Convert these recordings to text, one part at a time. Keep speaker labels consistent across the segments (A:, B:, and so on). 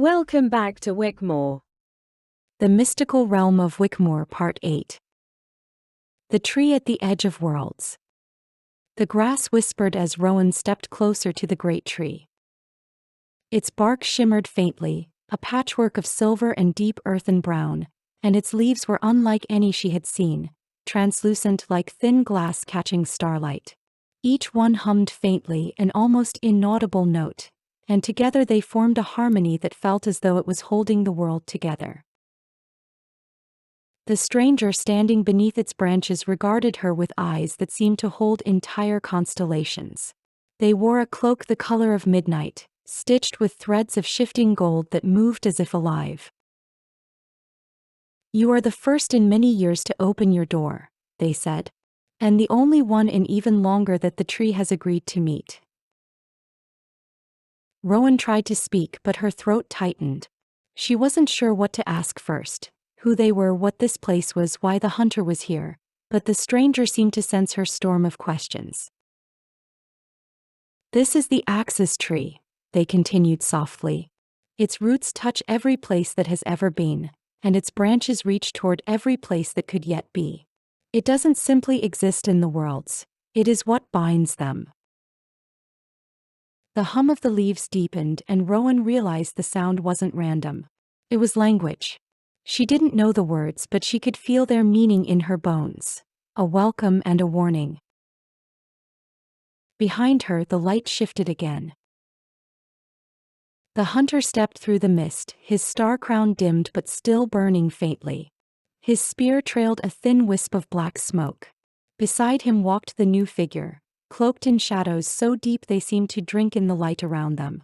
A: Welcome back to Wyckmoore.
B: The Mystical Realm of Wyckmoore Part 8. The Tree at the Edge of Worlds. The grass whispered as Rowan stepped closer to the great tree. Its bark shimmered faintly, a patchwork of silver and deep earthen brown, and its leaves were unlike any she had seen, translucent like thin glass catching starlight. Each one hummed faintly, an almost inaudible note, and together they formed a harmony that felt as though it was holding the world together. The stranger standing beneath its branches regarded her with eyes that seemed to hold entire constellations. They wore a cloak the color of midnight, stitched with threads of shifting gold that moved as if alive. "You are the first in many years to open your door," they said, "and the only one in even longer that the tree has agreed to meet." Rowan tried to speak, but her throat tightened. She wasn't sure what to ask first. Who they were, what this place was, why the hunter was here, but the stranger seemed to sense her storm of questions. "This is the Axis tree," they continued softly. "Its roots touch every place that has ever been, and its branches reach toward every place that could yet be. It doesn't simply exist in the worlds, it is what binds them." The hum of the leaves deepened, and Rowan realized the sound wasn't random. It was language. She didn't know the words, but she could feel their meaning in her bones. A welcome and a warning. Behind her, the light shifted again. The hunter stepped through the mist, his star crown dimmed but still burning faintly. His spear trailed a thin wisp of black smoke. Beside him walked the new figure, cloaked in shadows so deep they seemed to drink in the light around them.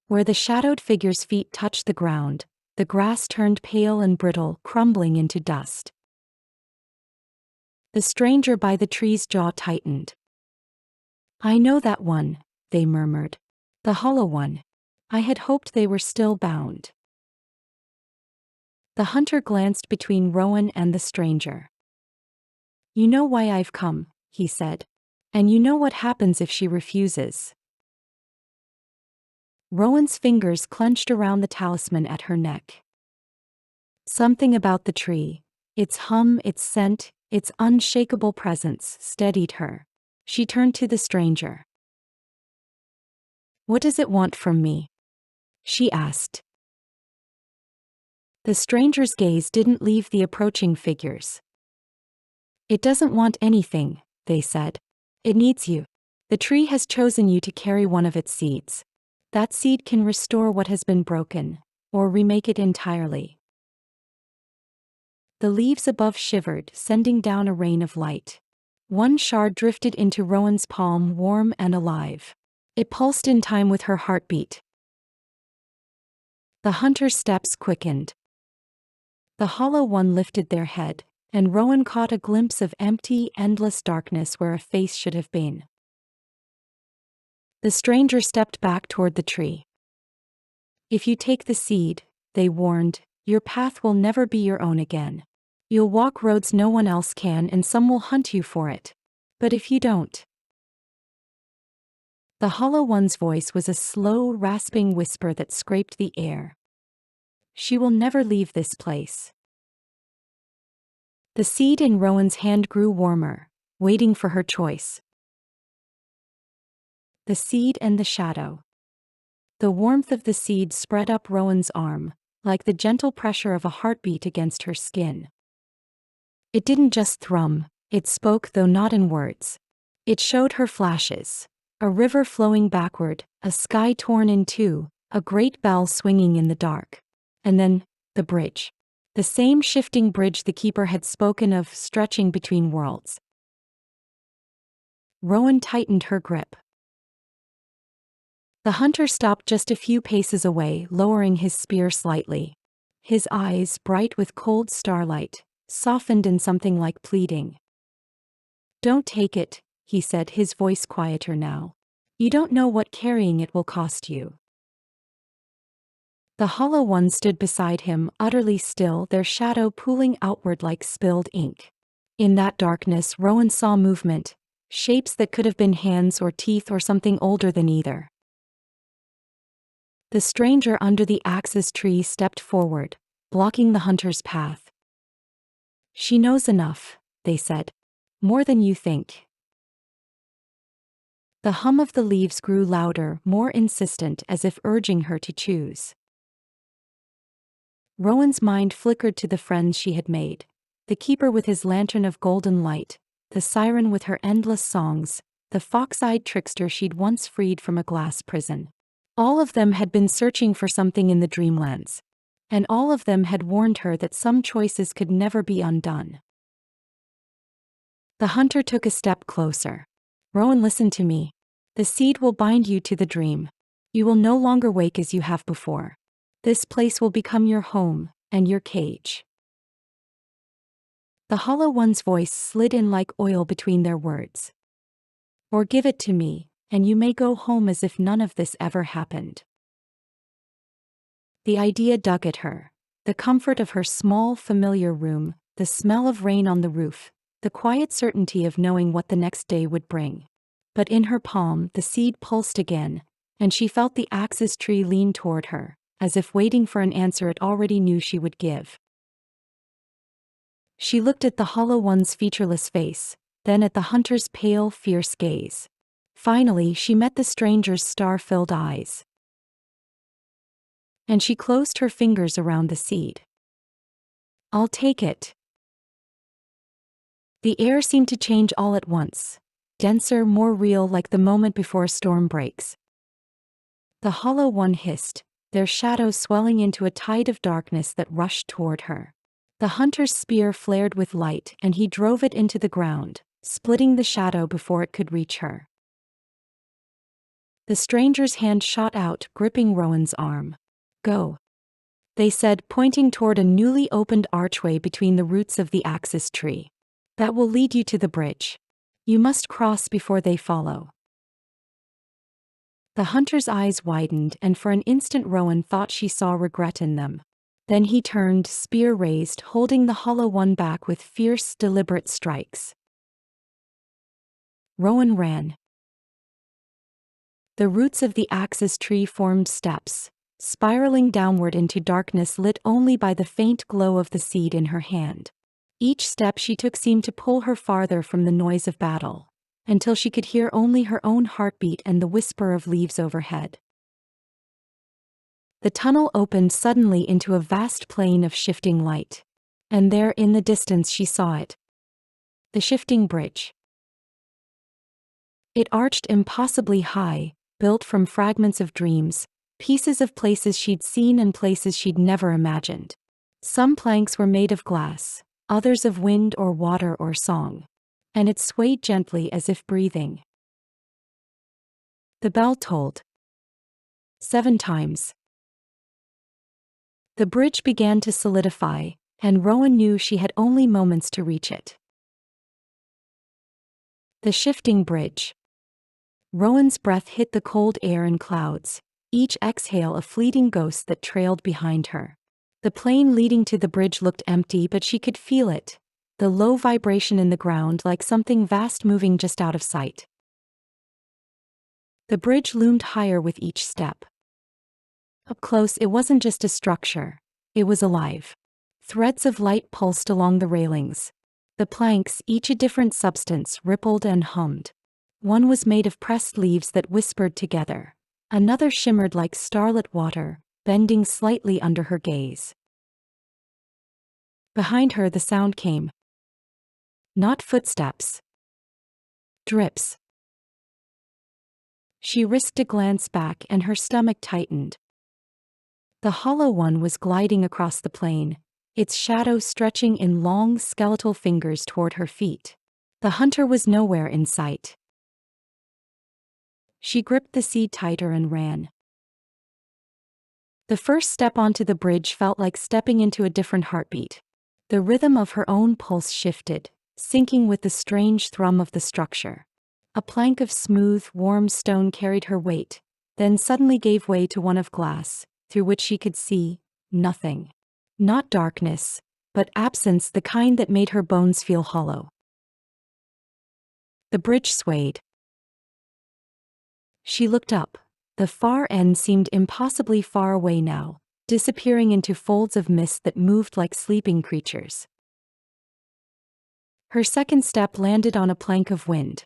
B: Where the shadowed figure's feet touched the ground, the grass turned pale and brittle, crumbling into dust. The stranger by the tree's jaw tightened. "I know that one," they murmured. "The hollow one. I had hoped they were still bound." The hunter glanced between Rowan and the stranger. "You know why I've come," he said. "And you know what happens if she refuses." Rowan's fingers clenched around the talisman at her neck. Something about the tree, its hum, its scent, its unshakable presence, steadied her. She turned to the stranger. "What does it want from me?" she asked. The stranger's gaze didn't leave the approaching figures. "It doesn't want anything," they said. "It needs you. The tree has chosen you to carry one of its seeds. That seed can restore what has been broken, or remake it entirely." The leaves above shivered, sending down a rain of light. One shard drifted into Rowan's palm, warm and alive. It pulsed in time with her heartbeat. The hunter's steps quickened. The hollow one lifted their head, and Rowan caught a glimpse of empty, endless darkness where a face should have been. The stranger stepped back toward the tree. "If you take the seed," they warned, "your path will never be your own again. You'll walk roads no one else can, and some will hunt you for it. But if you don't..." The hollow one's voice was a slow, rasping whisper that scraped the air. "She will never leave this place." The seed in Rowan's hand grew warmer, waiting for her choice. The seed and the shadow. The warmth of the seed spread up Rowan's arm, like the gentle pressure of a heartbeat against her skin. It didn't just thrum, it spoke, though not in words. It showed her flashes. A river flowing backward, a sky torn in two, a great bell swinging in the dark. And then, the bridge. The same shifting bridge the keeper had spoken of, stretching between worlds. Rowan tightened her grip. The hunter stopped just a few paces away, lowering his spear slightly. His eyes, bright with cold starlight, softened in something like pleading. "Don't take it," he said, his voice quieter now. "You don't know what carrying it will cost you." The hollow one stood beside him, utterly still, their shadow pooling outward like spilled ink. In that darkness, Rowan saw movement, shapes that could have been hands or teeth or something older than either. The stranger under the axis tree stepped forward, blocking the hunter's path. "She knows enough," they said. "More than you think." The hum of the leaves grew louder, more insistent, as if urging her to choose. Rowan's mind flickered to the friends she had made. The keeper with his lantern of golden light, the siren with her endless songs, the fox-eyed trickster she'd once freed from a glass prison. All of them had been searching for something in the dreamlands. And all of them had warned her that some choices could never be undone. The hunter took a step closer. "Rowan, listen to me. The seed will bind you to the dream. You will no longer wake as you have before. This place will become your home, and your cage." The Hollow One's voice slid in like oil between their words. "Or give it to me, and you may go home as if none of this ever happened." The idea dug at her. The comfort of her small, familiar room, the smell of rain on the roof, the quiet certainty of knowing what the next day would bring. But in her palm, the seed pulsed again, and she felt the axis tree lean toward her, as if waiting for an answer it already knew she would give. She looked at the Hollow One's featureless face, then at the hunter's pale, fierce gaze. Finally, she met the stranger's star-filled eyes. And she closed her fingers around the seed. "I'll take it." The air seemed to change all at once, denser, more real, like the moment before a storm breaks. The Hollow One hissed, their shadows swelling into a tide of darkness that rushed toward her. The hunter's spear flared with light, and he drove it into the ground, splitting the shadow before it could reach her. The stranger's hand shot out, gripping Rowan's arm. "Go," they said, pointing toward a newly opened archway between the roots of the axis tree. "That will lead you to the bridge. You must cross before they follow." The hunter's eyes widened, and for an instant Rowan thought she saw regret in them. Then he turned, spear raised, holding the Hollow One back with fierce, deliberate strikes. Rowan ran. The roots of the axis tree formed steps, spiraling downward into darkness lit only by the faint glow of the seed in her hand. Each step she took seemed to pull her farther from the noise of battle, until she could hear only her own heartbeat and the whisper of leaves overhead. The tunnel opened suddenly into a vast plain of shifting light. And there in the distance she saw it. The shifting bridge. It arched impossibly high, built from fragments of dreams, pieces of places she'd seen and places she'd never imagined. Some planks were made of glass, others of wind or water or song. And it swayed gently as if breathing. The bell tolled. 7 times. The bridge began to solidify, and Rowan knew she had only moments to reach it. The shifting bridge. Rowan's breath hit the cold air in clouds, each exhale a fleeting ghost that trailed behind her. The plain leading to the bridge looked empty, but she could feel it, the low vibration in the ground, like something vast moving just out of sight. The bridge loomed higher with each step. Up close, it wasn't just a structure, it was alive. Threads of light pulsed along the railings. The planks, each a different substance, rippled and hummed. One was made of pressed leaves that whispered together. Another shimmered like starlit water, bending slightly under her gaze. Behind her the sound came. Not footsteps. Drips. She risked a glance back and her stomach tightened. The Hollow One was gliding across the plain, its shadow stretching in long skeletal fingers toward her feet. The hunter was nowhere in sight. She gripped the seed tighter and ran. The first step onto the bridge felt like stepping into a different heartbeat. The rhythm of her own pulse shifted, syncing with the strange thrum of the structure. A plank of smooth, warm stone carried her weight, then suddenly gave way to one of glass, through which she could see nothing. Not darkness, but absence, the kind that made her bones feel hollow. The bridge swayed. She looked up, The far end seemed impossibly far away now, disappearing into folds of mist that moved like sleeping creatures. Her second step landed on a plank of wind.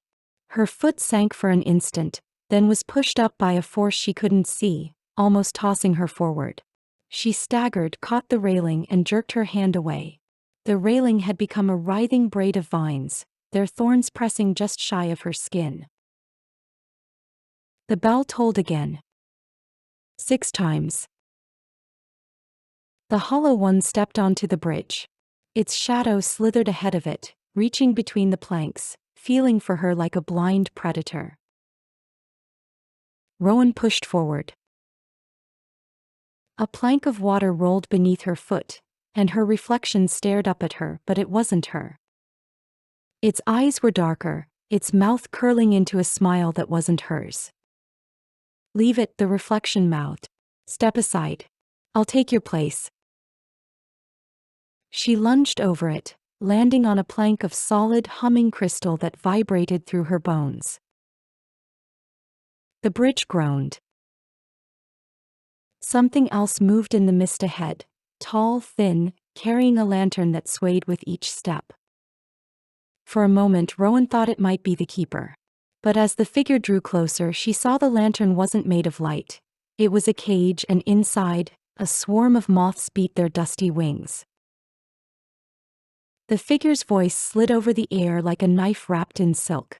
B: Her foot sank for an instant, then was pushed up by a force she couldn't see, almost tossing her forward. She staggered, caught the railing, and jerked her hand away. The railing had become a writhing braid of vines, their thorns pressing just shy of her skin. The bell tolled again. 6 times. The Hollow One stepped onto the bridge. Its shadow slithered ahead of it, reaching between the planks, feeling for her like a blind predator. Rowan pushed forward. A plank of water rolled beneath her foot, and her reflection stared up at her, but it wasn't her. Its eyes were darker, its mouth curling into a smile that wasn't hers. "Leave it," the reflection mouthed. "Step aside. I'll take your place." She lunged over it, landing on a plank of solid, humming crystal that vibrated through her bones. The bridge groaned. Something else moved in the mist ahead, tall, thin, carrying a lantern that swayed with each step. For a moment Rowan thought it might be the keeper. But as the figure drew closer, she saw the lantern wasn't made of light. It was a cage, and inside, a swarm of moths beat their dusty wings. The figure's voice slid over the air like a knife wrapped in silk.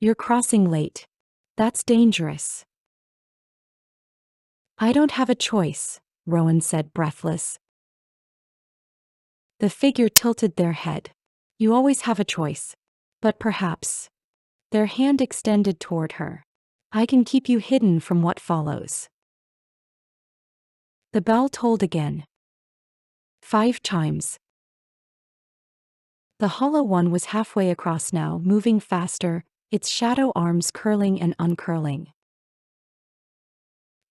B: "You're crossing late. That's dangerous." "I don't have a choice," Rowan said, breathless. The figure tilted their head. "You always have a choice. But perhaps." Their hand extended toward her. "I can keep you hidden from what follows." The bell tolled again. 5 chimes. The Hollow One was halfway across now, moving faster, its shadow arms curling and uncurling.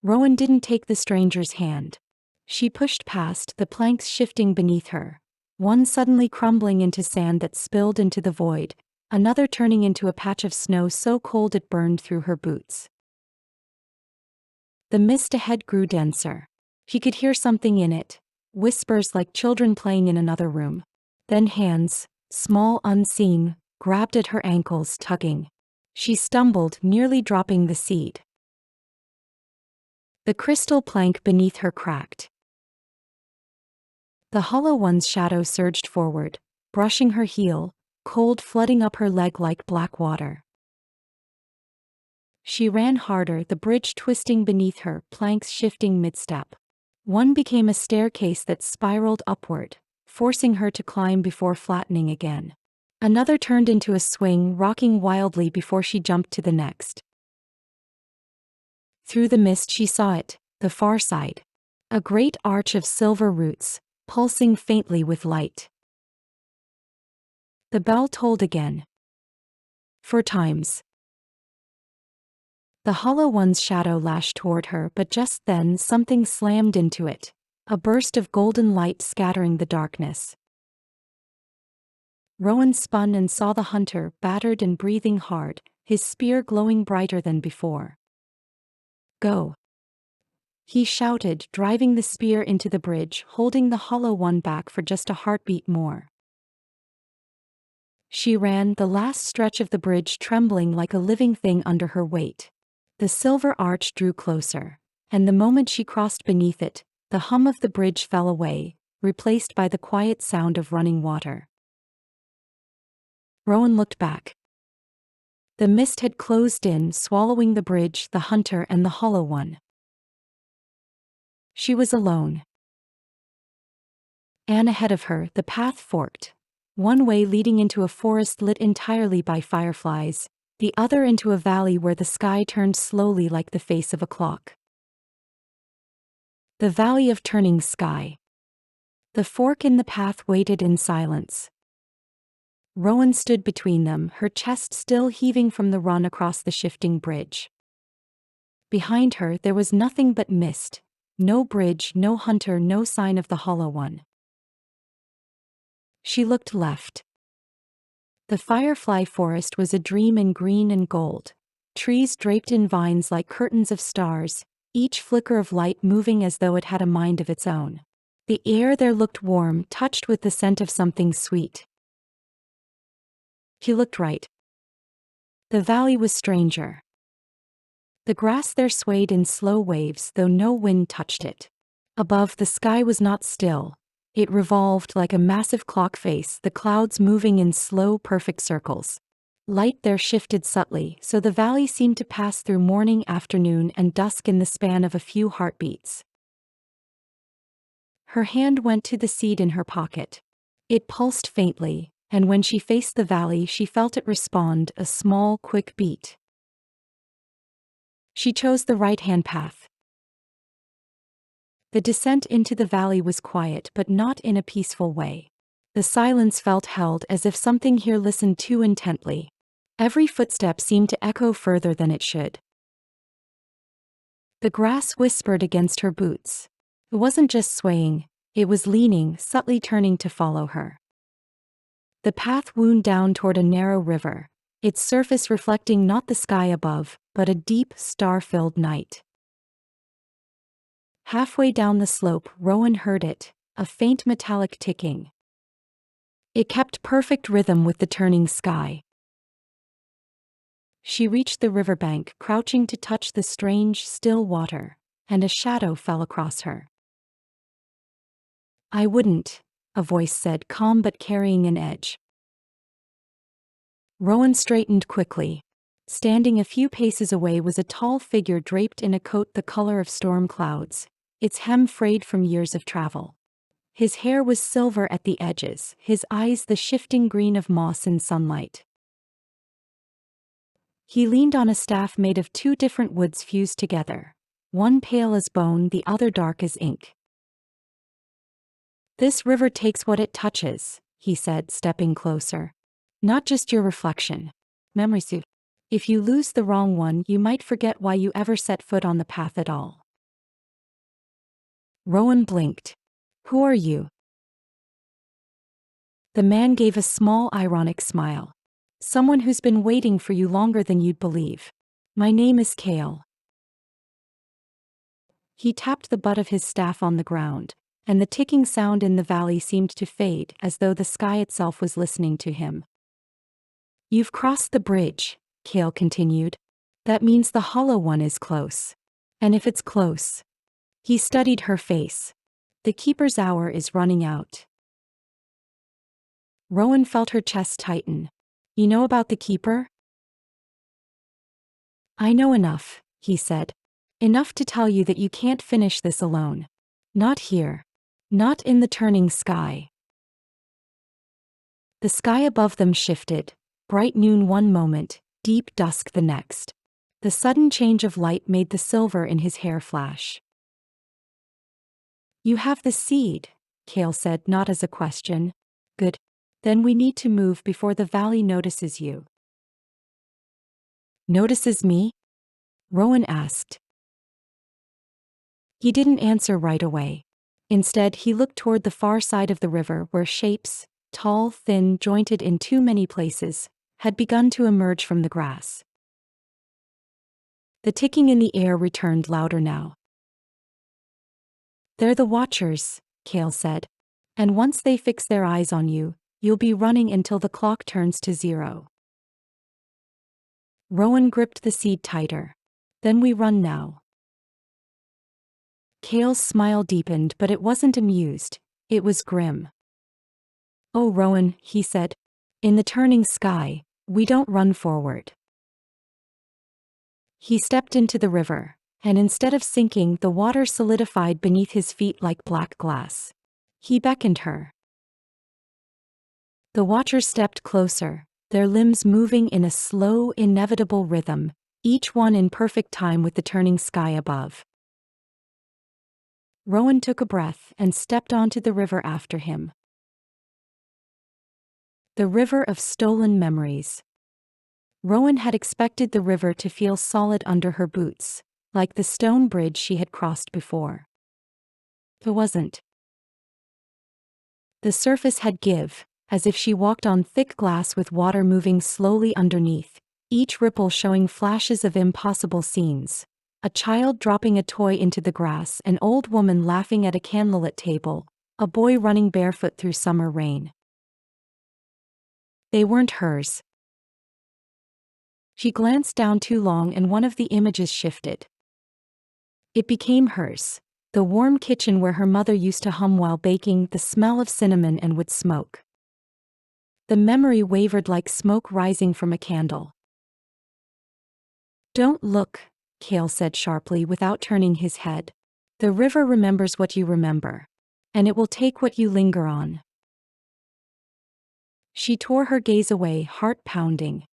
B: Rowan didn't take the stranger's hand. She pushed past, the planks shifting beneath her, one suddenly crumbling into sand that spilled into the void, another turning into a patch of snow so cold it burned through her boots. The mist ahead grew denser. She could hear something in it, whispers like children playing in another room. Then hands, small, unseen, grabbed at her ankles, tugging. She stumbled, nearly dropping the seed. The crystal plank beneath her cracked. The Hollow One's shadow surged forward, brushing her heel, cold flooding up her leg like black water. She ran harder, the bridge twisting beneath her, planks shifting mid-step. One became a staircase that spiraled upward, forcing her to climb before flattening again. Another turned into a swing, rocking wildly before she jumped to the next. Through the mist she saw it, the far side. A great arch of silver roots, pulsing faintly with light. The bell tolled again. 4 times. The Hollow One's shadow lashed toward her, but just then something slammed into it, a burst of golden light scattering the darkness. Rowan spun and saw the hunter, battered and breathing hard, his spear glowing brighter than before. "Go!" he shouted, driving the spear into the bridge, holding the Hollow One back for just a heartbeat more. She ran, the last stretch of the bridge trembling like a living thing under her weight. The silver arch drew closer, and the moment she crossed beneath it, the hum of the bridge fell away, replaced by the quiet sound of running water. Rowan looked back. The mist had closed in, swallowing the bridge, the hunter, and the Hollow One. She was alone. And ahead of her, the path forked. One way leading into a forest lit entirely by fireflies, the other into a valley where the sky turned slowly like the face of a clock. The Valley of Turning Sky. The fork in the path waited in silence. Rowan stood between them, her chest still heaving from the run across the shifting bridge. Behind her there was nothing but mist. No bridge, no hunter, no sign of the Hollow One. She looked left. The firefly forest was a dream in green and gold. trees draped in vines like curtains of stars, each flicker of light moving as though it had a mind of its own. The air there looked warm, touched with the scent of something sweet. He looked right. The valley was stranger. The grass there swayed in slow waves, though no wind touched it. Above, the sky was not still. It revolved like a massive clock face, the clouds moving in slow, perfect circles. Light there shifted subtly, so the valley seemed to pass through morning, afternoon, and dusk in the span of a few heartbeats. Her hand went to the seed in her pocket. It pulsed faintly, and when she faced the valley, she felt it respond, a small, quick beat. She chose the right-hand path. The descent into the valley was quiet, but not in a peaceful way. The silence felt held, as if something here listened too intently. Every footstep seemed to echo further than it should. The grass whispered against her boots. It wasn't just swaying, it was leaning, subtly turning to follow her. The path wound down toward a narrow river, its surface reflecting not the sky above, but a deep, star-filled night. Halfway down the slope, Rowan heard it, a faint metallic ticking. It kept perfect rhythm with the turning sky. She reached the riverbank, crouching to touch the strange, still water, and a shadow fell across her. "I wouldn't," a voice said, calm but carrying an edge. Rowan straightened quickly. Standing a few paces away was a tall figure draped in a coat the color of storm clouds, its hem frayed from years of travel. His hair was silver at the edges, his eyes the shifting green of moss in sunlight. He leaned on a staff made of two different woods fused together, one pale as bone, the other dark as ink. "This river takes what it touches," he said, stepping closer. "Not just your reflection. Memories too. If you lose the wrong one, you might forget why you ever set foot on the path at all." Rowan blinked. "Who are you?" The man gave a small, ironic smile. "Someone who's been waiting for you longer than you'd believe. My name is Kale." He tapped the butt of his staff on the ground, and the ticking sound in the valley seemed to fade, as though the sky itself was listening to him. "You've crossed the bridge," Kale continued. "That means the hollow one is close. And if it's close..." He studied her face. "The keeper's hour is running out." Rowan felt her chest tighten. "You know about the keeper?" "I know enough," he said. "Enough to tell you that you can't finish this alone. Not here. Not in the turning sky." The sky above them shifted, bright noon one moment, deep dusk the next. The sudden change of light made the silver in his hair flash. "You have the seed," Kale said, not as a question. "Good. Then we need to move before the valley notices you." "Notices me?" Rowan asked. He didn't answer right away. Instead, he looked toward the far side of the river where shapes, tall, thin, jointed in too many places, had begun to emerge from the grass. The ticking in the air returned louder now. "They're the Watchers," Kale said. "And once they fix their eyes on you, you'll be running until the clock turns to 0. Rowan gripped the seed tighter. "Then we run now." Kale's smile deepened, but it wasn't amused, it was grim. "Oh, Rowan," he said. "In the turning sky, we don't run forward." He stepped into the river, and instead of sinking, the water solidified beneath his feet like black glass. He beckoned her. The Watchers stepped closer, their limbs moving in a slow, inevitable rhythm, each one in perfect time with the turning sky above. Rowan took a breath and stepped onto the river after him. The river of stolen memories. Rowan had expected the river to feel solid under her boots, like the stone bridge she had crossed before. It wasn't. The surface had give, as if she walked on thick glass with water moving slowly underneath, each ripple showing flashes of impossible scenes. A child dropping a toy into the grass, an old woman laughing at a candlelit table, a boy running barefoot through summer rain. They weren't hers. She glanced down too long and one of the images shifted. It became hers. The warm kitchen where her mother used to hum while baking, the smell of cinnamon and wood smoke. The memory wavered like smoke rising from a candle. "Don't look," Cale said sharply without turning his head. "The river remembers what you remember. And it will take what you linger on." She tore her gaze away, heart pounding.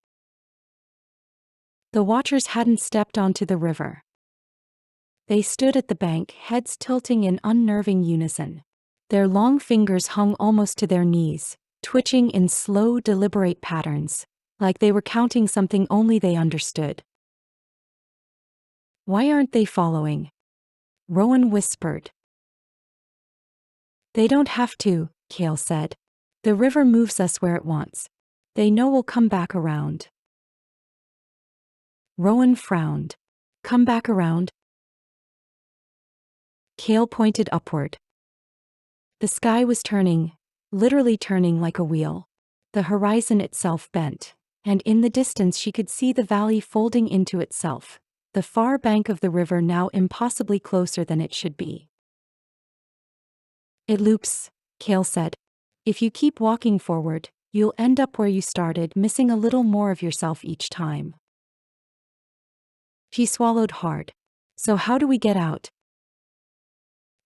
B: The watchers hadn't stepped onto the river. They stood at the bank, heads tilting in unnerving unison. Their long fingers hung almost to their knees, twitching in slow, deliberate patterns, like they were counting something only they understood. "Why aren't they following?" Rowan whispered. "They don't have to," Cale said. "The river moves us where it wants. They know we'll come back around." Rowan frowned. "Come back around?" Cale pointed upward. The sky was turning, literally turning like a wheel. The horizon itself bent, and in the distance she could see the valley folding into itself, the far bank of the river now impossibly closer than it should be. "It loops," Cale said. "If you keep walking forward, you'll end up where you started, missing a little more of yourself each time." She swallowed hard. "So how do we get out?"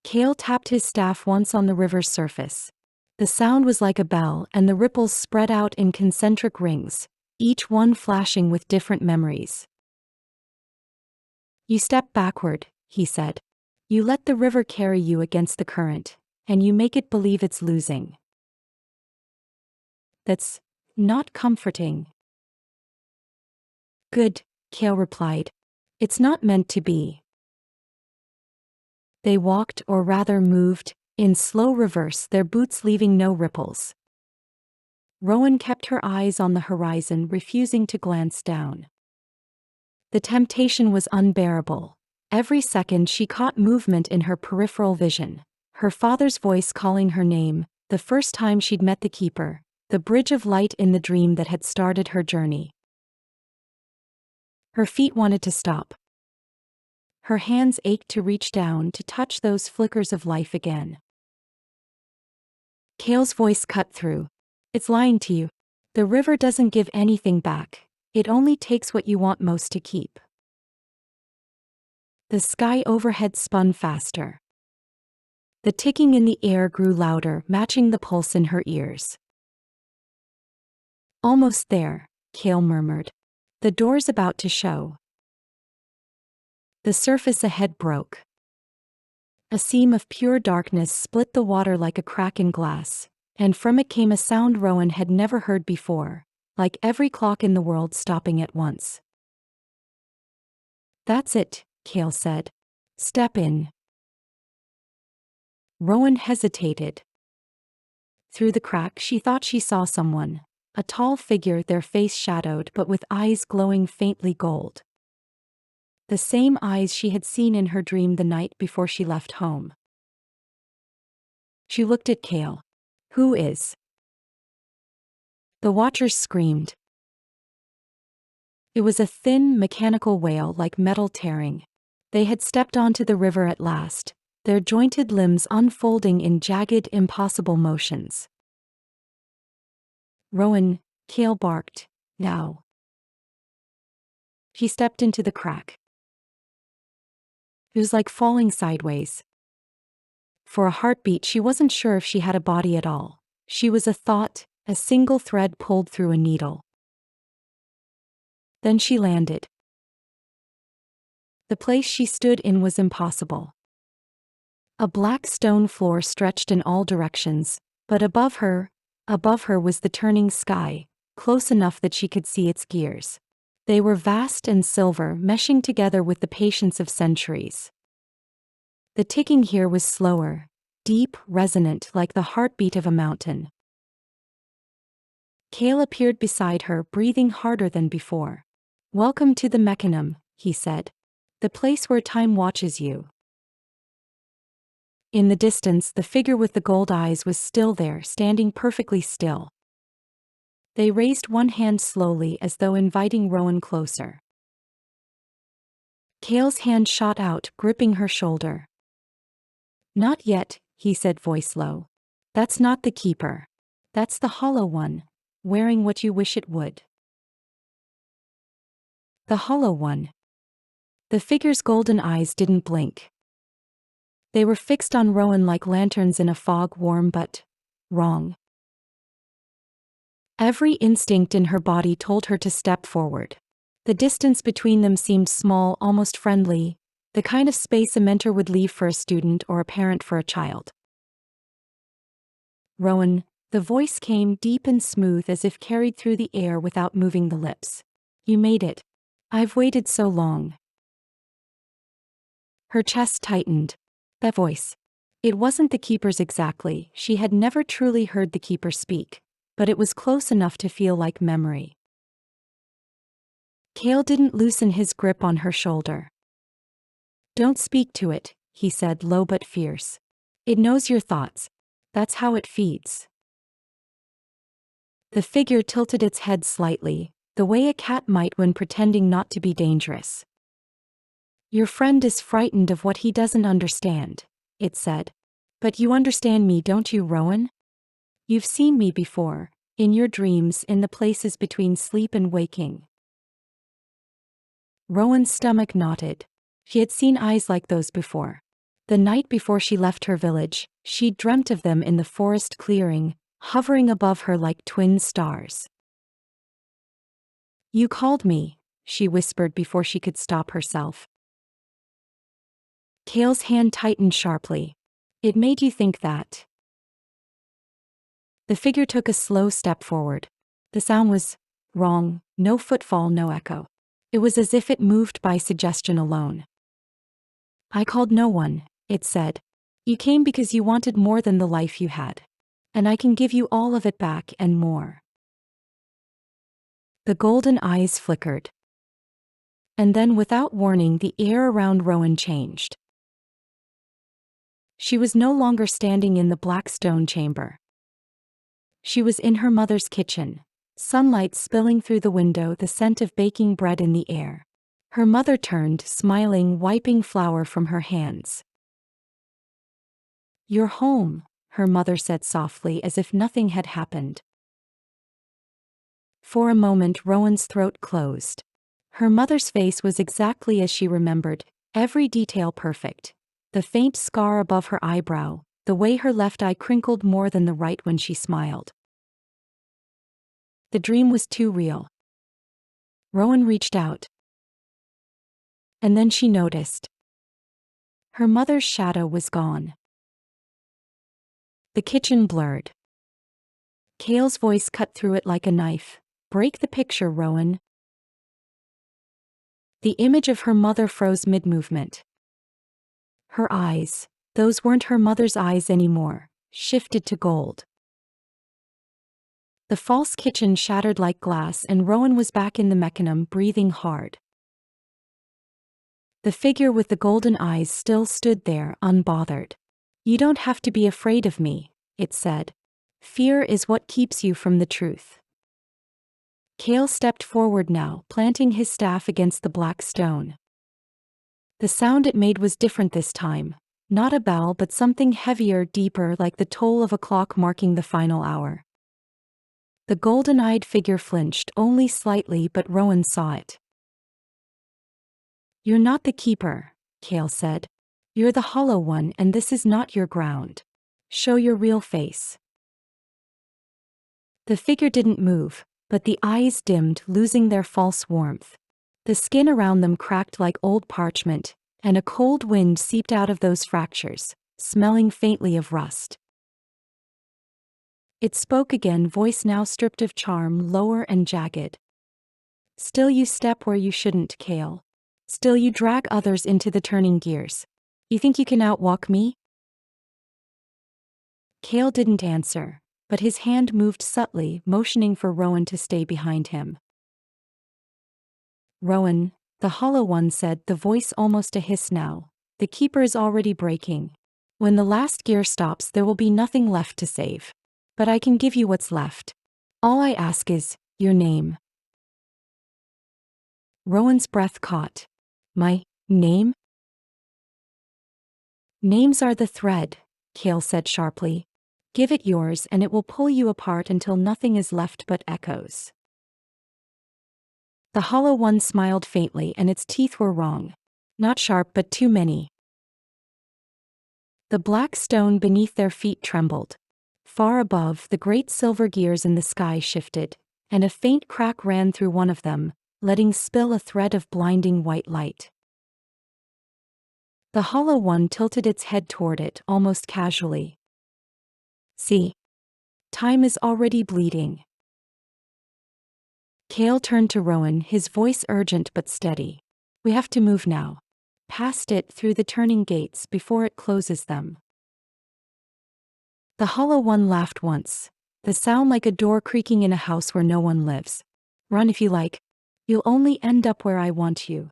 B: Cale tapped his staff once on the river's surface. The sound was like a bell, and the ripples spread out in concentric rings, each one flashing with different memories. "You step backward," he said. "You let the river carry you against the current, and you make it believe it's losing." "That's not comforting." "Good," Cale replied. "It's not meant to be." They walked, or rather moved, in slow reverse, their boots leaving no ripples. Rowan kept her eyes on the horizon, refusing to glance down. The temptation was unbearable. Every second she caught movement in her peripheral vision. Her father's voice calling her name, the first time she'd met the keeper, the bridge of light in the dream that had started her journey. Her feet wanted to stop. Her hands ached to reach down to touch those flickers of life again. Cale's voice cut through. "It's lying to you. The river doesn't give anything back. It only takes what you want most to keep." The sky overhead spun faster. The ticking in the air grew louder, matching the pulse in her ears. "Almost there," Cale murmured. "The door's about to show." The surface ahead broke. A seam of pure darkness split the water like a crack in glass, and from it came a sound Rowan had never heard before, like every clock in the world stopping at once. "That's it," Cale said. "Step in." Rowan hesitated. Through the crack she thought she saw someone, a tall figure, their face shadowed but with eyes glowing faintly gold. The same eyes she had seen in her dream the night before she left home. She looked at Cale. "Who is?" The watchers screamed. It was a thin, mechanical wail like metal tearing. They had stepped onto the river at last, their jointed limbs unfolding in jagged, impossible motions. "Rowan," Cale barked. "Now." She stepped into the crack. It was like falling sideways. For a heartbeat she wasn't sure if she had a body at all. She was a thought, a single thread pulled through a needle. Then she landed. The place she stood in was impossible. A black stone floor stretched in all directions, but above her was the turning sky, close enough that she could see its gears. They were vast and silver, meshing together with the patience of centuries. The ticking here was slower, deep, resonant, like the heartbeat of a mountain. Cale appeared beside her, breathing harder than before. "Welcome to the Mechanism," he said. "The place where time watches you." In the distance, the figure with the gold eyes was still there, standing perfectly still. They raised one hand slowly as though inviting Rowan closer. Kale's hand shot out, gripping her shoulder. "Not yet," he said, voice low. "That's not the keeper. That's the hollow one, wearing what you wish it would." The hollow one. The figure's golden eyes didn't blink. They were fixed on Rowan like lanterns in a fog, warm but wrong. Every instinct in her body told her to step forward. The distance between them seemed small, almost friendly, the kind of space a mentor would leave for a student or a parent for a child. "Rowan," the voice came deep and smooth as if carried through the air without moving the lips. "You made it. I've waited so long." Her chest tightened. That voice. It wasn't the keeper's exactly, she had never truly heard the keeper speak, but it was close enough to feel like memory. Kale didn't loosen his grip on her shoulder. "Don't speak to it," he said, low but fierce. "It knows your thoughts. That's how it feeds." The figure tilted its head slightly, the way a cat might when pretending not to be dangerous. "Your friend is frightened of what he doesn't understand," it said. "But you understand me, don't you, Rowan? You've seen me before, in your dreams, in the places between sleep and waking." Rowan's stomach knotted. She had seen eyes like those before. The night before she left her village, she'd dreamt of them in the forest clearing, hovering above her like twin stars. "You called me," she whispered before she could stop herself. Kale's hand tightened sharply. "It made you think that." The figure took a slow step forward. The sound was wrong, no footfall, no echo. It was as if it moved by suggestion alone. "I called no one," it said. "You came because you wanted more than the life you had. And I can give you all of it back and more." The golden eyes flickered. And then, without warning, the air around Rowan changed. She was no longer standing in the black stone chamber. She was in her mother's kitchen, sunlight spilling through the window, the scent of baking bread in the air. Her mother turned, smiling, wiping flour from her hands. "You're home," her mother said softly, as if nothing had happened. For a moment, Rowan's throat closed. Her mother's face was exactly as she remembered, every detail perfect. The faint scar above her eyebrow, the way her left eye crinkled more than the right when she smiled. The dream was too real. Rowan reached out. And then she noticed. Her mother's shadow was gone. The kitchen blurred. Kale's voice cut through it like a knife. "Break the picture, Rowan." The image of her mother froze mid-movement. Her eyes, those weren't her mother's eyes anymore, shifted to gold. The false kitchen shattered like glass, and Rowan was back in the Mechanism, breathing hard. The figure with the golden eyes still stood there, unbothered. "You don't have to be afraid of me," it said. "Fear is what keeps you from the truth." Kale stepped forward now, planting his staff against the black stone. The sound it made was different this time. Not a bell, but something heavier, deeper, like the toll of a clock marking the final hour. The golden-eyed figure flinched, only slightly, but Rowan saw it. "You're not the keeper," Kale said. "You're the hollow one, and this is not your ground. Show your real face." The figure didn't move, but the eyes dimmed, losing their false warmth. The skin around them cracked like old parchment, and a cold wind seeped out of those fractures, smelling faintly of rust. It spoke again, voice now stripped of charm, lower and jagged. "Still you step where you shouldn't, Kale. Still you drag others into the turning gears. You think you can outwalk me?" Kale didn't answer, but his hand moved subtly, motioning for Rowan to stay behind him. Rowan, the hollow one said, the voice almost a hiss now. The keeper is already breaking. When the last gear stops, there will be nothing left to save. But I can give you what's left. All I ask is your name. Rowan's breath caught. My name? Names are the thread, Kale said sharply. Give it yours and it will pull you apart until nothing is left but echoes. The hollow one smiled faintly and its teeth were wrong. Not sharp but too many. The black stone beneath their feet trembled. Far above, the great silver gears in the sky shifted, and a faint crack ran through one of them, letting spill a thread of blinding white light. The hollow one tilted its head toward it almost casually. See? Time is already bleeding. Kale turned to Rowan, his voice urgent but steady. We have to move now. Past it through the turning gates before it closes them. The hollow one laughed once, the sound like a door creaking in a house where no one lives. Run if you like. You'll only end up where I want you.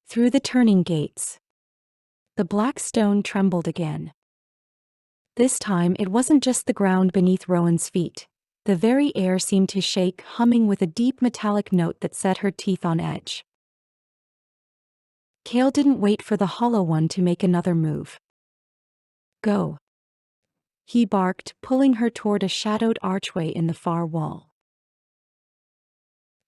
B: Through the turning gates. The black stone trembled again. This time it wasn't just the ground beneath Rowan's feet. The very air seemed to shake, humming with a deep metallic note that set her teeth on edge. Kale didn't wait for the hollow one to make another move. Go. He barked, pulling her toward a shadowed archway in the far wall.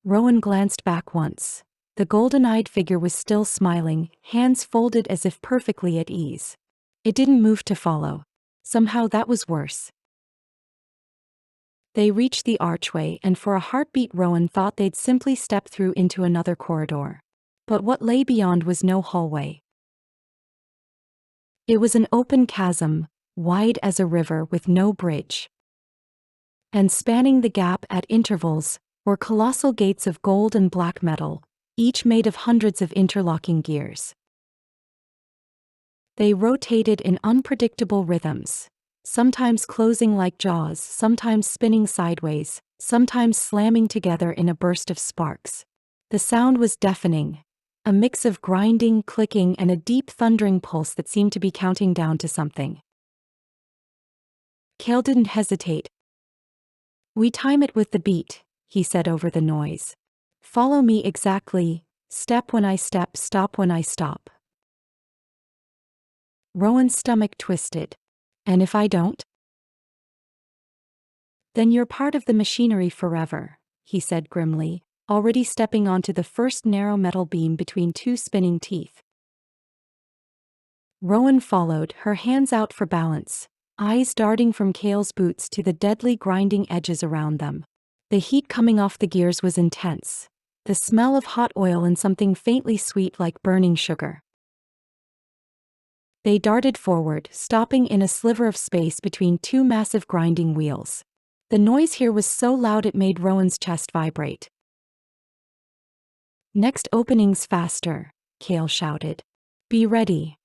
B: Rowan glanced back once. The golden-eyed figure was still smiling, hands folded as if perfectly at ease. It didn't move to follow. Somehow that was worse. They reached the archway and for a heartbeat Rowan thought they'd simply step through into another corridor. But what lay beyond was no hallway. It was an open chasm, wide as a river with no bridge. And spanning the gap at intervals were colossal gates of gold and black metal, each made of hundreds of interlocking gears. They rotated in unpredictable rhythms, sometimes closing like jaws, sometimes spinning sideways, sometimes slamming together in a burst of sparks. The sound was deafening, a mix of grinding, clicking, and a deep thundering pulse that seemed to be counting down to something. Kale didn't hesitate. We time it with the beat, he said over the noise. Follow me exactly, step when I step, stop when I stop. Rowan's stomach twisted. And if I don't? Then you're part of the machinery forever, he said grimly, already stepping onto the first narrow metal beam between two spinning teeth. Rowan followed, her hands out for balance, eyes darting from Kale's boots to the deadly grinding edges around them. The heat coming off the gears was intense, the smell of hot oil and something faintly sweet like burning sugar. They darted forward, stopping in a sliver of space between two massive grinding wheels. The noise here was so loud it made Rowan's chest vibrate. Next opening's faster, Kale shouted. Be ready.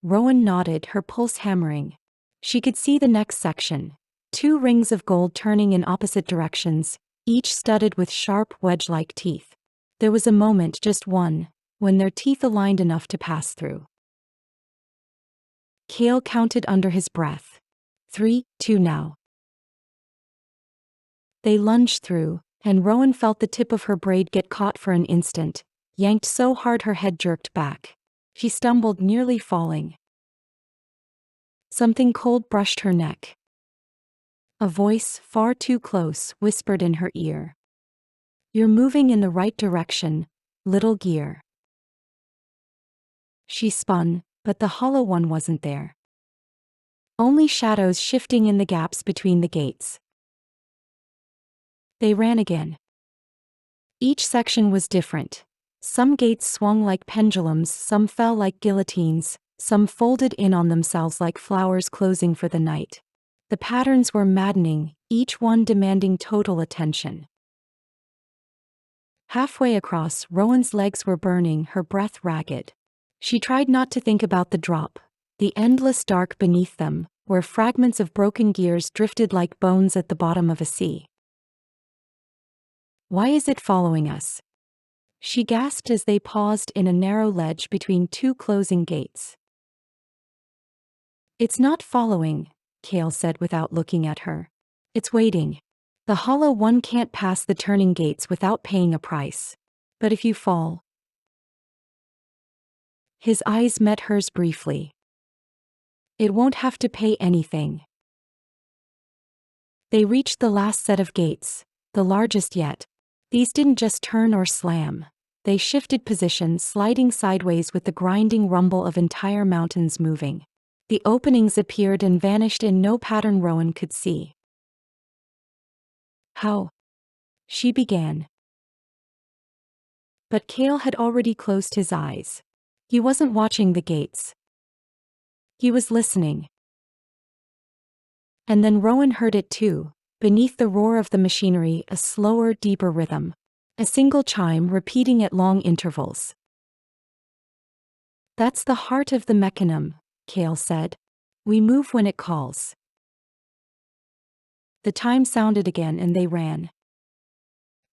B: Rowan nodded, her pulse hammering. She could see the next section. Two rings of gold turning in opposite directions, each studded with sharp wedge-like teeth. There was a moment, just one, when their teeth aligned enough to pass through. Kale counted under his breath. 3, 2 now. They lunged through, and Rowan felt the tip of her braid get caught for an instant, yanked so hard her head jerked back. She stumbled, nearly falling. Something cold brushed her neck. A voice, far too close, whispered in her ear. You're moving in the right direction, little gear. She spun, but the hollow one wasn't there. Only shadows shifting in the gaps between the gates. They ran again. Each section was different. Some gates swung like pendulums, some fell like guillotines, some folded in on themselves like flowers closing for the night. The patterns were maddening, each one demanding total attention. Halfway across, Rowan's legs were burning, her breath ragged. She tried not to think about the drop, the endless dark beneath them, where fragments of broken gears drifted like bones at the bottom of a sea. Why is it following us? She gasped as they paused in a narrow ledge between two closing gates. It's not following, Kale said without looking at her. It's waiting. The hollow one can't pass the turning gates without paying a price. But if you fall... His eyes met hers briefly. It won't have to pay anything. They reached the last set of gates, the largest yet. These didn't just turn or slam. They shifted position, sliding sideways with the grinding rumble of entire mountains moving. The openings appeared and vanished in no pattern Rowan could see. How? She began. But Kale had already closed his eyes. He wasn't watching the gates. He was listening. And then Rowan heard it too, beneath the roar of the machinery, a slower, deeper rhythm. A single chime repeating at long intervals. That's the heart of the mechanism, Kale said. We move when it calls. The chime sounded again and they ran.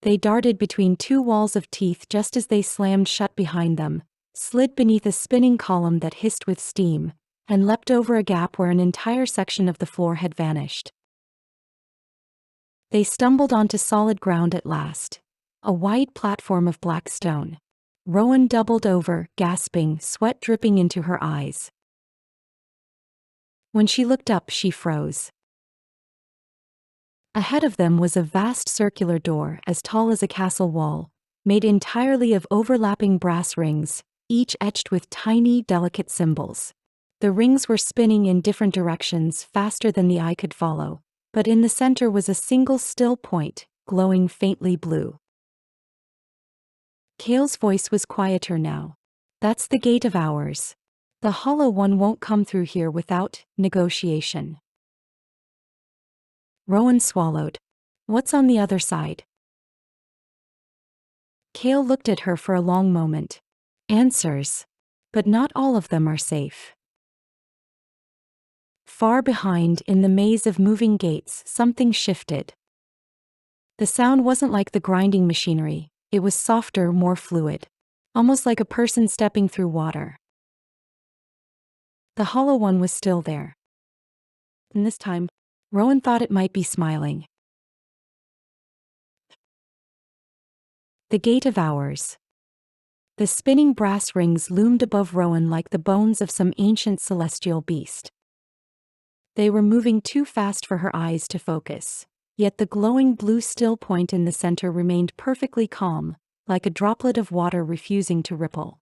B: They darted between two walls of teeth just as they slammed shut behind them, slid beneath a spinning column that hissed with steam, and leapt over a gap where an entire section of the floor had vanished. They stumbled onto solid ground at last. A wide platform of black stone. Rowan doubled over, gasping, sweat dripping into her eyes. When she looked up, she froze. Ahead of them was a vast circular door as tall as a castle wall, made entirely of overlapping brass rings, each etched with tiny, delicate symbols. The rings were spinning in different directions faster than the eye could follow, but in the center was a single still point, glowing faintly blue. Kale's voice was quieter now. That's the gate of ours. The hollow one won't come through here without negotiation. Rowan swallowed. What's on the other side? Kale looked at her for a long moment. Answers. But not all of them are safe. Far behind, in the maze of moving gates, something shifted. The sound wasn't like the grinding machinery. It was softer, more fluid. Almost like a person stepping through water. The hollow one was still there. And this time, Rowan thought it might be smiling. The gate of ours. The spinning brass rings loomed above Rowan like the bones of some ancient celestial beast. They were moving too fast for her eyes to focus. Yet the glowing blue still point in the center remained perfectly calm, like a droplet of water refusing to ripple.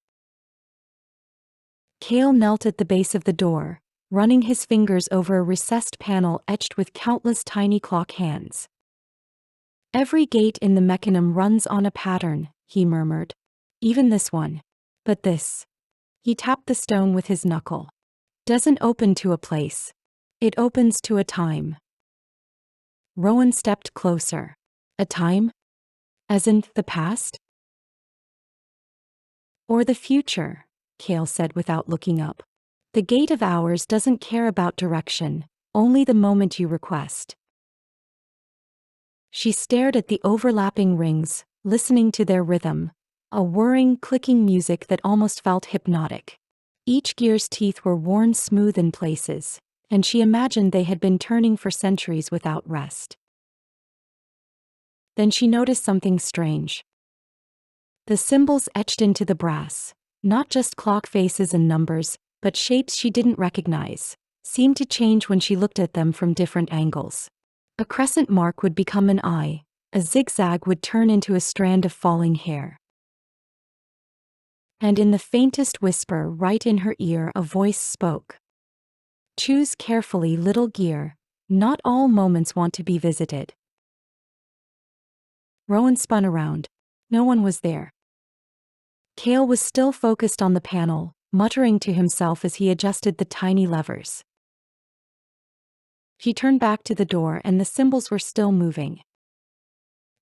B: Kale knelt at the base of the door, running his fingers over a recessed panel etched with countless tiny clock hands. Every gate in the mechanism runs on a pattern, he murmured. Even this one. But this. He tapped the stone with his knuckle. Doesn't open to a place. It opens to a time. Rowan stepped closer. A time? As in the past? Or the future, Kale said without looking up. The gate of ours doesn't care about direction, only the moment you request. She stared at the overlapping rings, listening to their rhythm, a whirring, clicking music that almost felt hypnotic. Each gear's teeth were worn smooth in places, and she imagined they had been turning for centuries without rest. Then she noticed something strange. The symbols etched into the brass, not just clock faces and numbers, but shapes she didn't recognize, seemed to change when she looked at them from different angles. A crescent mark would become an eye, a zigzag would turn into a strand of falling hair. And in the faintest whisper right in her ear, a voice spoke. Choose carefully, little gear. Not all moments want to be visited. Rowan spun around. No one was there. Kale was still focused on the panel, muttering to himself as he adjusted the tiny levers. He turned back to the door and the symbols were still moving.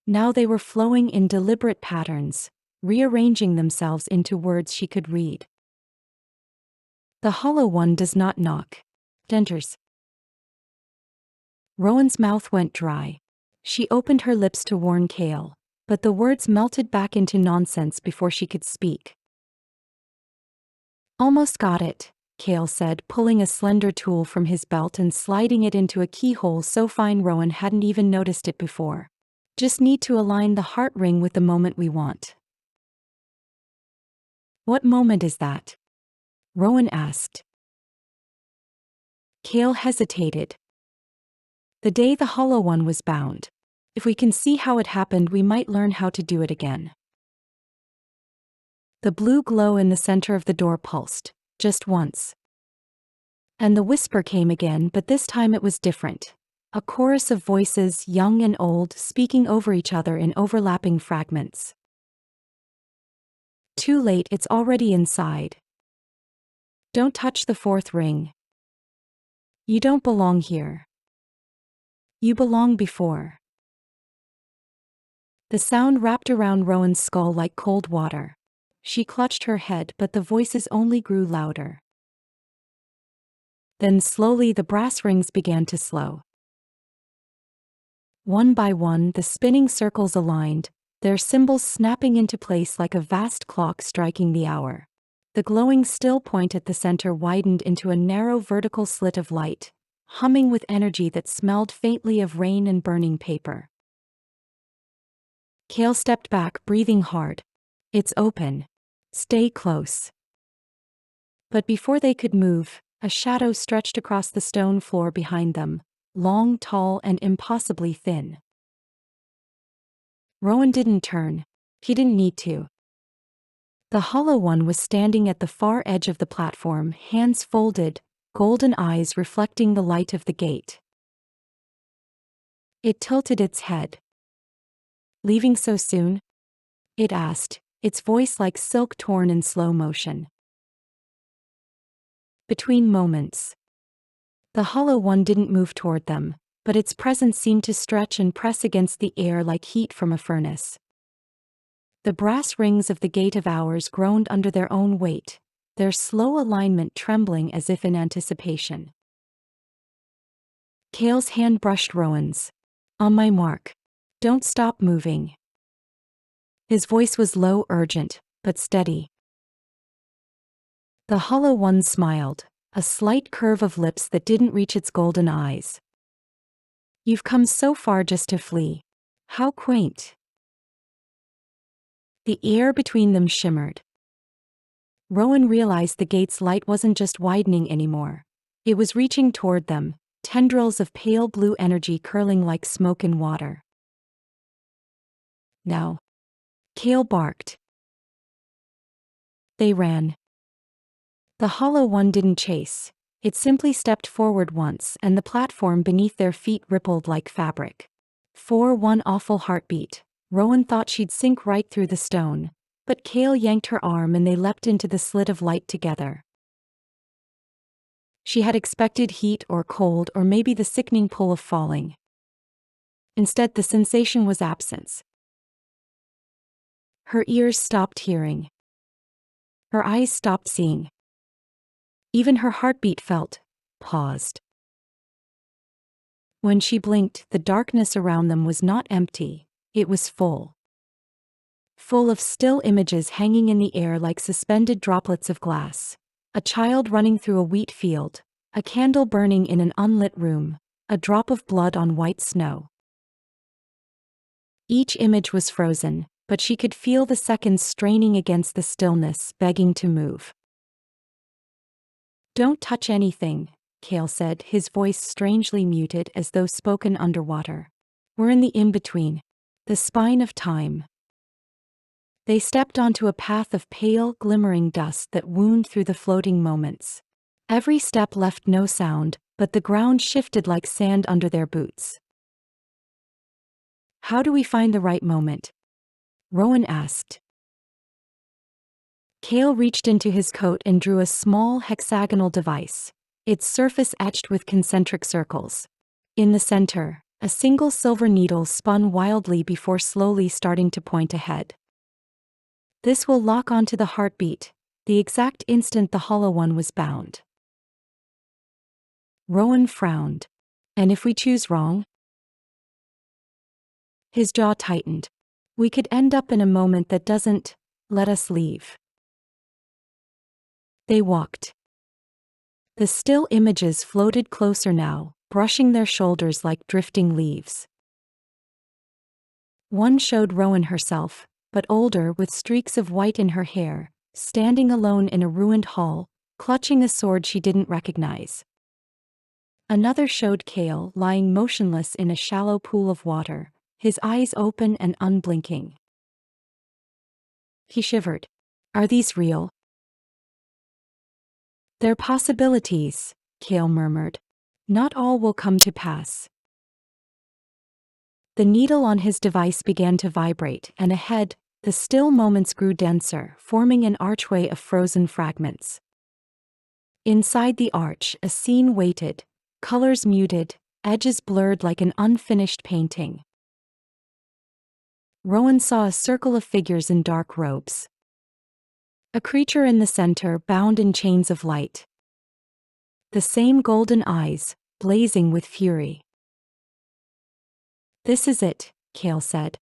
B: Now they were flowing in deliberate patterns, rearranging themselves into words she could read. The hollow one does not knock. It enters. Rowan's mouth went dry. She opened her lips to warn Kale, but the words melted back into nonsense before she could speak. "Almost got it," Cale said, pulling a slender tool from his belt and sliding it into a keyhole so fine Rowan hadn't even noticed it before. "Just need to align the heart ring with the moment we want." "What moment is that?" Rowan asked. Cale hesitated. "The day the Hollow One was bound. If we can see how it happened, we might learn how to do it again." The blue glow in the center of the door pulsed, just once. And the whisper came again, but this time it was different. A chorus of voices, young and old, speaking over each other in overlapping fragments. "Too late, it's already inside. Don't touch the fourth ring. You don't belong here. You belong before." The sound wrapped around Rowan's skull like cold water. She clutched her head, but the voices only grew louder. Then slowly the brass rings began to slow. One by one, the spinning circles aligned, their symbols snapping into place like a vast clock striking the hour. The glowing still point at the center widened into a narrow vertical slit of light, humming with energy that smelled faintly of rain and burning paper. Cale stepped back, breathing hard. "It's open. Stay close." But before they could move, a shadow stretched across the stone floor behind them, long, tall, and impossibly thin. Rowan didn't turn. He didn't need to. The Hollow One was standing at the far edge of the platform, hands folded, golden eyes reflecting the light of the gate. It tilted its head. "Leaving so soon?" it asked, its voice like silk torn in slow motion. Between moments. The Hollow One didn't move toward them, but its presence seemed to stretch and press against the air like heat from a furnace. The brass rings of the Gate of Hours groaned under their own weight, their slow alignment trembling as if in anticipation. Cale's hand brushed Rowan's. "On my mark. Don't stop moving." His voice was low, urgent, but steady. The Hollow One smiled, a slight curve of lips that didn't reach its golden eyes. "You've come so far just to flee. How quaint." The air between them shimmered. Rowan realized the gate's light wasn't just widening anymore. It was reaching toward them, tendrils of pale blue energy curling like smoke in water. "Now," Cale barked. They ran. The Hollow One didn't chase. It simply stepped forward once, and the platform beneath their feet rippled like fabric. For one awful heartbeat, Rowan thought she'd sink right through the stone, but Cale yanked her arm and they leapt into the slit of light together. She had expected heat or cold or maybe the sickening pull of falling. Instead, the sensation was absence. Her ears stopped hearing. Her eyes stopped seeing. Even her heartbeat paused. When she blinked, the darkness around them was not empty, it was full. Full of still images hanging in the air like suspended droplets of glass. A child running through a wheat field, a candle burning in an unlit room, a drop of blood on white snow. Each image was frozen, but she could feel the seconds straining against the stillness, begging to move. "Don't touch anything," Cale said, his voice strangely muted as though spoken underwater. "We're in the in-between. The spine of time." They stepped onto a path of pale, glimmering dust that wound through the floating moments. Every step left no sound, but the ground shifted like sand under their boots. "How do we find the right moment?" Rowan asked. Cale reached into his coat and drew a small hexagonal device, its surface etched with concentric circles. In the center, a single silver needle spun wildly before slowly starting to point ahead. "This will lock onto the heartbeat, the exact instant the Hollow One was bound." Rowan frowned. "And if we choose wrong?" His jaw tightened. We could end up in a moment that doesn't let us leave. They walked. The still images floated closer now, brushing their shoulders like drifting leaves. One showed Rowan herself, but older, with streaks of white in her hair, standing alone in a ruined hall, clutching a sword she didn't recognize. Another showed Cale lying motionless in a shallow pool of water, his eyes open and unblinking. He shivered. Are these real? They're possibilities, Cale murmured. Not all will come to pass. The needle on his device began to vibrate, and ahead, the still moments grew denser, forming an archway of frozen fragments. Inside the arch, a scene waited, colors muted, edges blurred like an unfinished painting. Rowan saw a circle of figures in dark robes. A creature in the center, bound in chains of light. The same golden eyes, blazing with fury. This is it, Cale said.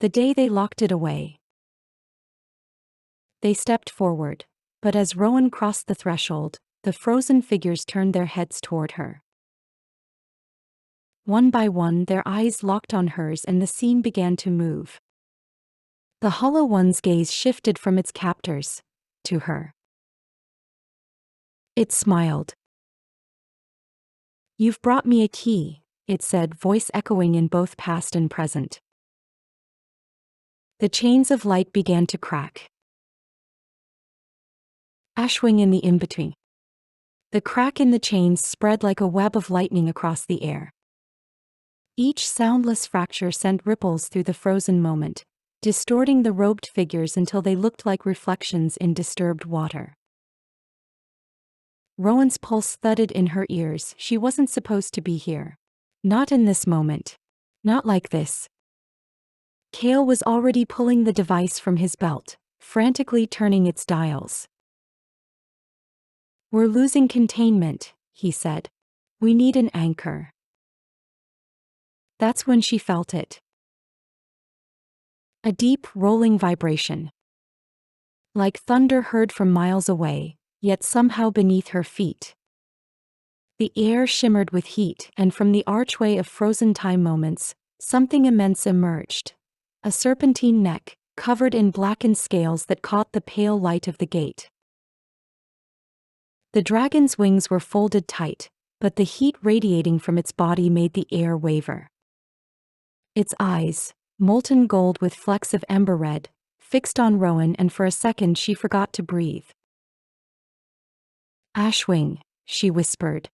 B: The day they locked it away. They stepped forward, but as Rowan crossed the threshold, the frozen figures turned their heads toward her. One by one, their eyes locked on hers and the scene began to move. The Hollow One's gaze shifted from its captors to her. It smiled. You've brought me a key, it said, voice echoing in both past and present. The chains of light began to crack. Ashwing in the in-between. The crack in the chains spread like a web of lightning across the air. Each soundless fracture sent ripples through the frozen moment, distorting the robed figures until they looked like reflections in disturbed water. Rowan's pulse thudded in her ears. She wasn't supposed to be here. Not in this moment. Not like this. Cale was already pulling the device from his belt, frantically turning its dials. We're losing containment, he said. We need an anchor. That's when she felt it. A deep, rolling vibration. Like thunder heard from miles away, yet somehow beneath her feet. The air shimmered with heat, and from the archway of frozen time moments, something immense emerged. A serpentine neck, covered in blackened scales that caught the pale light of the gate. The dragon's wings were folded tight, but the heat radiating from its body made the air waver. Its eyes, molten gold with flecks of ember red, fixed on Rowan, and for a second she forgot to breathe. Ashwing, she whispered.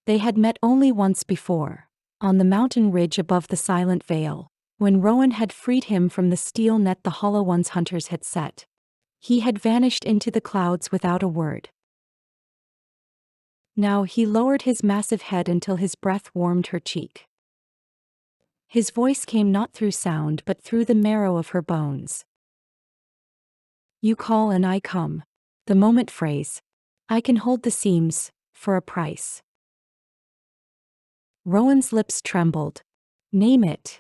B: They had met only once before, on the mountain ridge above the Silent Vale, when Rowan had freed him from the steel net the Hollow One's hunters had set. He had vanished into the clouds without a word. Now he lowered his massive head until his breath warmed her cheek. His voice came not through sound but through the marrow of her bones. You call and I come. The moment phrase. I can hold the seams, for a price. Rowan's lips trembled. Name it.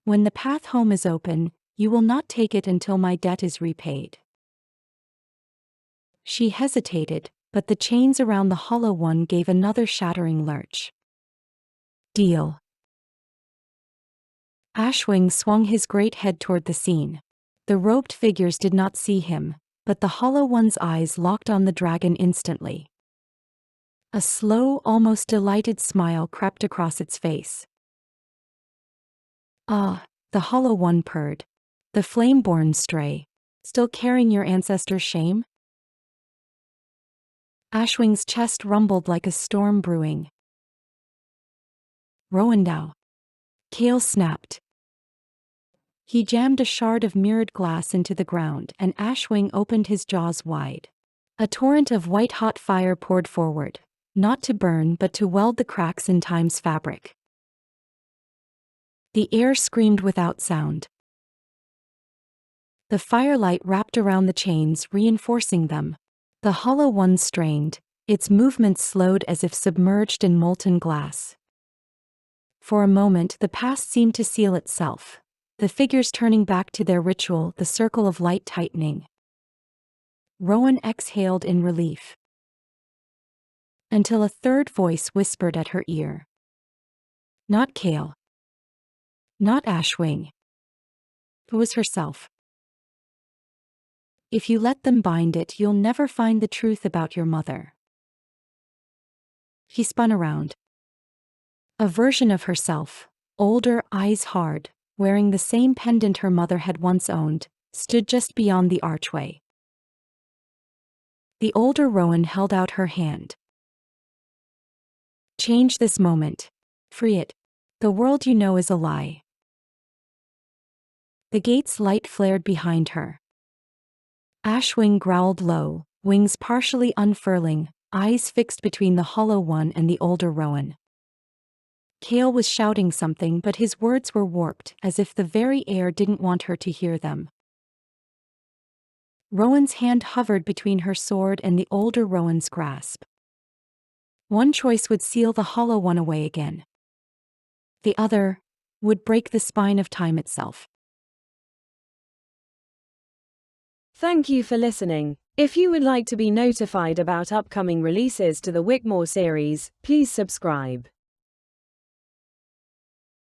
B: When the path home is open, you will not take it until my debt is repaid. She hesitated, but the chains around the Hollow One gave another shattering lurch. Deal. Ashwing swung his great head toward the scene. The robed figures did not see him, but the Hollow One's eyes locked on the dragon instantly. A slow, almost delighted smile crept across its face. Ah, the Hollow One purred. The flame-born stray. Still carrying your ancestors' shame? Ashwing's chest rumbled like a storm brewing. Rowan now. Cale snapped. He jammed a shard of mirrored glass into the ground, and Ashwing opened his jaws wide. A torrent of white-hot fire poured forward, not to burn but to weld the cracks in time's fabric. The air screamed without sound. The firelight wrapped around the chains, reinforcing them. The Hollow One strained, its movements slowed as if submerged in molten glass. For a moment, the past seemed to seal itself, the figures turning back to their ritual, the circle of light tightening. Rowan exhaled in relief, until a third voice whispered at her ear. Not Kale. Not Ashwing. It was herself. If you let them bind it, you'll never find the truth about your mother. He spun around. A version of herself, older, eyes hard, wearing the same pendant her mother had once owned, stood just beyond the archway. The older Rowan held out her hand. Change this moment. Free it. The world you know is a lie. The gate's light flared behind her. Ashwing growled low, wings partially unfurling, eyes fixed between the hollow one and the older Rowan. Kale was shouting something, but his words were warped, as if the very air didn't want her to hear them. Rowan's hand hovered between her sword and the older Rowan's grasp. One choice would seal the hollow one away again. The other would break the spine of time itself.
A: Thank you for listening. If you would like to be notified about upcoming releases to the Wyckmoore series, please subscribe.